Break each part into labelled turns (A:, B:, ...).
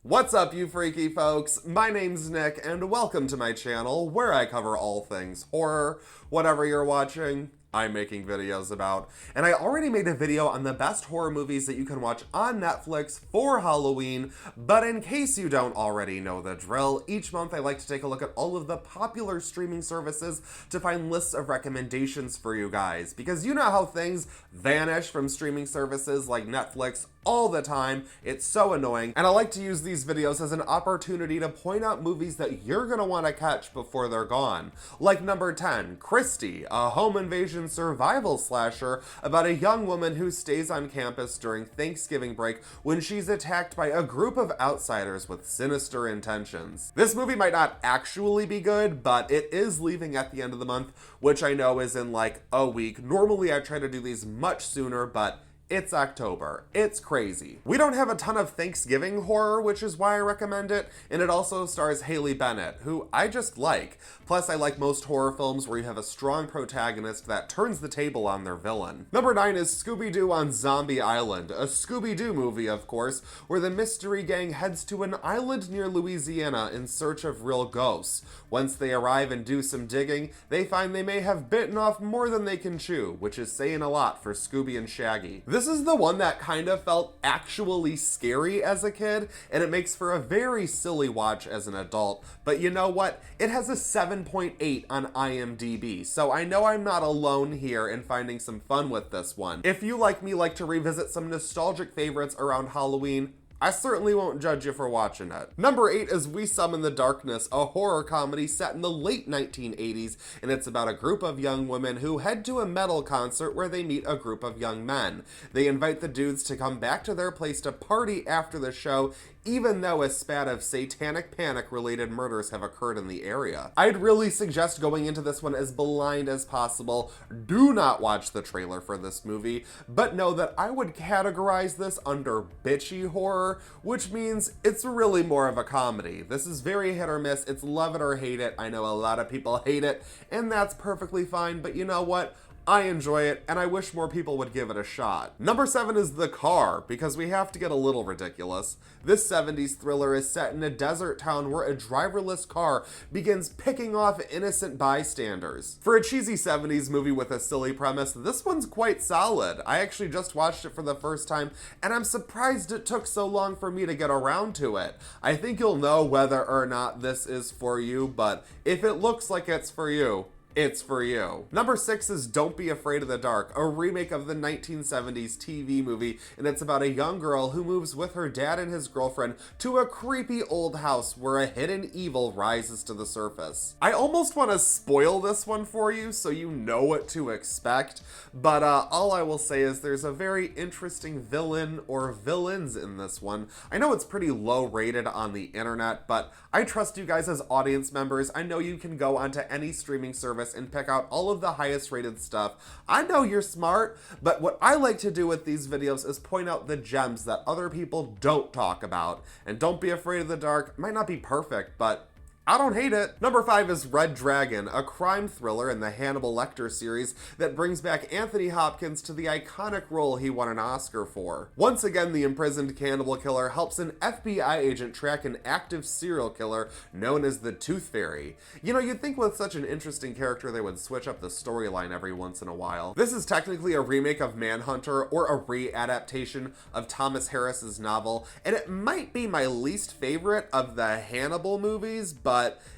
A: What's up, you freaky folks? My name's Nick, and welcome to my channel, where I cover all things horror. Whatever you're watching, I'm making videos about. And I already made a video on the best horror movies that you can watch on Netflix for Halloween, but in case you don't already know the drill, each month I like to take a look at all of the popular streaming services to find lists of recommendations for you guys, because you know how things vanish from streaming services like Netflix all the time. It's so annoying, and I like to use these videos as an opportunity to point out movies that you're gonna want to catch before they're gone. Like number 10, Christy, a home invasion survival slasher about a young woman who stays on campus during Thanksgiving break when she's attacked by a group of outsiders with sinister intentions. This movie might not actually be good, but it is leaving at the end of the month, which I know is in like a week. Normally I try to do these much sooner, but it's October. It's crazy. We don't have a ton of Thanksgiving horror, which is why I recommend it, and it also stars Haley Bennett, who I just like. Plus, I like most horror films where you have a strong protagonist that turns the table on their villain. Number 9 is Scooby-Doo on Zombie Island, a Scooby-Doo movie, of course, where the mystery gang heads to an island near Louisiana in search of real ghosts. Once they arrive and do some digging, they find they may have bitten off more than they can chew, which is saying a lot for Scooby and Shaggy. This is the one that kind of felt actually scary as a kid, and it makes for a very silly watch as an adult, but you know what? It has a 7.8 on IMDb, so I know I'm not alone here in finding some fun with this one. If you, like me, like to revisit some nostalgic favorites around Halloween, I certainly won't judge you for watching it. Number 8 is We Summon the Darkness, a horror comedy set in the late 1980s, and it's about a group of young women who head to a metal concert where they meet a group of young men. They invite the dudes to come back to their place to party after the show, even though a spat of satanic panic-related murders have occurred in the area. I'd really suggest going into this one as blind as possible. Do not watch the trailer for this movie, but know that I would categorize this under bitchy horror, which means it's really more of a comedy. This is very hit or miss. It's love it or hate it. I know a lot of people hate it, and that's perfectly fine, but you know what? I enjoy it, and I wish more people would give it a shot. Number 7 is The Car, because we have to get a little ridiculous. This 70s thriller is set in a desert town where a driverless car begins picking off innocent bystanders. For a cheesy 70s movie with a silly premise, this one's quite solid. I actually just watched it for the first time, and I'm surprised it took so long for me to get around to it. I think you'll know whether or not this is for you, but if it looks like it's for you, it's for you. Number 6 is Don't Be Afraid of the Dark, a remake of the 1970s TV movie, and it's about a young girl who moves with her dad and his girlfriend to a creepy old house where a hidden evil rises to the surface. I almost want to spoil this one for you so you know what to expect, but all I will say is there's a very interesting villain or villains in this one. I know it's pretty low rated on the internet, but I trust you guys as audience members. I know you can go onto any streaming service and pick out all of the highest rated stuff. I know you're smart, but what I like to do with these videos is point out the gems that other people don't talk about. And Don't Be Afraid of the Dark might not be perfect, but I don't hate it. Number 5 is Red Dragon, a crime thriller in the Hannibal Lecter series that brings back Anthony Hopkins to the iconic role he won an Oscar for. Once again, the imprisoned cannibal killer helps an FBI agent track an active serial killer known as the Tooth Fairy. You know, you'd think with such an interesting character they would switch up the storyline every once in a while. This is technically a remake of Manhunter, or a re-adaptation of Thomas Harris's novel, and it might be my least favorite of the Hannibal movies, but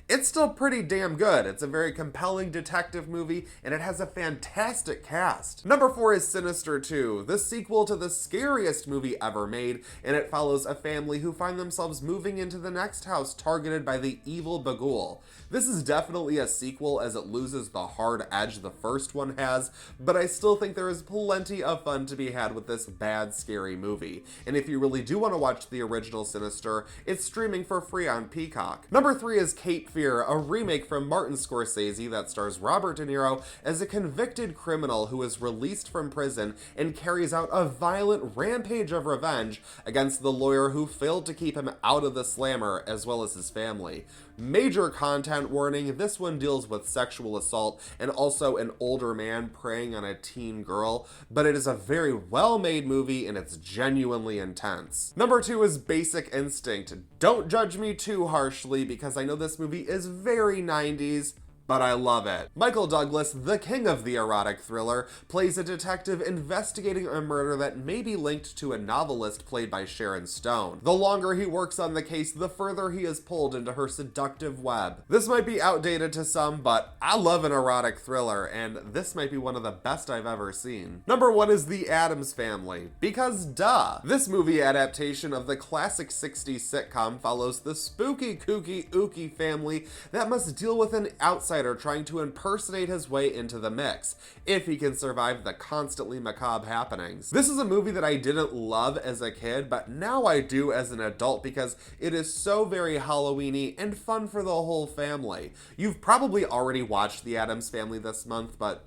A: it's still pretty damn good. It's a very compelling detective movie, and it has a fantastic cast. Number 4 is Sinister II, the sequel to the scariest movie ever made, and it follows a family who find themselves moving into the next house targeted by the evil Bagul. This is definitely a sequel as it loses the hard edge the first one has, but I still think there is plenty of fun to be had with this bad, scary movie. And if you really do want to watch the original Sinister, it's streaming for free on Peacock. Number 3 is Cape Fear, a remake from Martin Scorsese that stars Robert De Niro as a convicted criminal who is released from prison and carries out a violent rampage of revenge against the lawyer who failed to keep him out of the slammer, as well as his family. Major content warning, this one deals with sexual assault and also an older man preying on a teen girl, but it is a very well-made movie and it's genuinely intense. Number 2 is Basic Instinct. Don't judge me too harshly because I know this movie is very 90s, but I love it. Michael Douglas, the king of the erotic thriller, plays a detective investigating a murder that may be linked to a novelist played by Sharon Stone. The longer he works on the case, the further he is pulled into her seductive web. This might be outdated to some, but I love an erotic thriller, and this might be one of the best I've ever seen. Number 1 is The Addams Family, because duh. This movie adaptation of the classic 60s sitcom follows the spooky, kooky, ooky family that must deal with an outsider trying to impersonate his way into the mix, if he can survive the constantly macabre happenings. This is a movie that I didn't love as a kid, but now I do as an adult because it is so very Halloween-y and fun for the whole family. You've probably already watched The Addams Family this month, but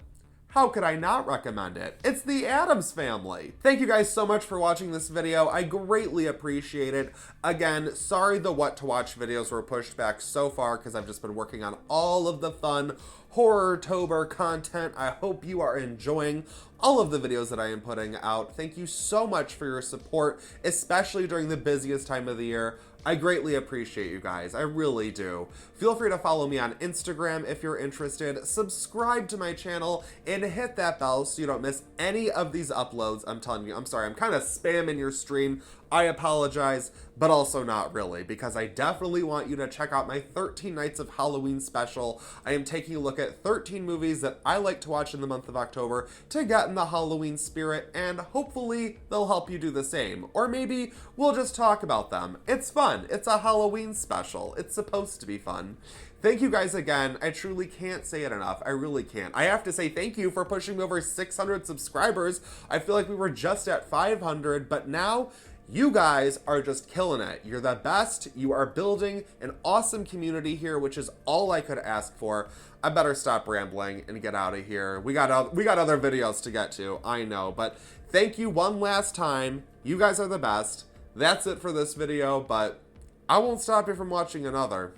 A: how could I not recommend it? It's The Addams Family. Thank you guys so much for watching this video. I greatly appreciate it. Again, sorry the what to watch videos were pushed back so far because I've just been working on all of the fun Horror-tober content. I hope you are enjoying all of the videos that I am putting out. Thank you so much for your support, especially during the busiest time of the year. I greatly appreciate you guys, I really do. Feel free to follow me on Instagram if you're interested, subscribe to my channel, and hit that bell so you don't miss any of these uploads. I'm telling you, I'm sorry, I'm kind of spamming your stream. I apologize, but also not really, because I definitely want you to check out my 13 Nights of Halloween special. I am taking a look at 13 movies that I like to watch in the month of October to get in the Halloween spirit, and hopefully they'll help you do the same. Or maybe we'll just talk about them. It's fun. It's a Halloween special. It's supposed to be fun. Thank you guys again. I truly can't say it enough. I really can't. I have to say thank you for pushing me over 600 subscribers. I feel like we were just at 500, but now you guys are just killing it. You're the best. You are building an awesome community here, which is all I could ask for. I better stop rambling and get out of here. We got other videos to get to, I know, but thank you one last time. You guys are the best. That's it for this video, but I won't stop you from watching another.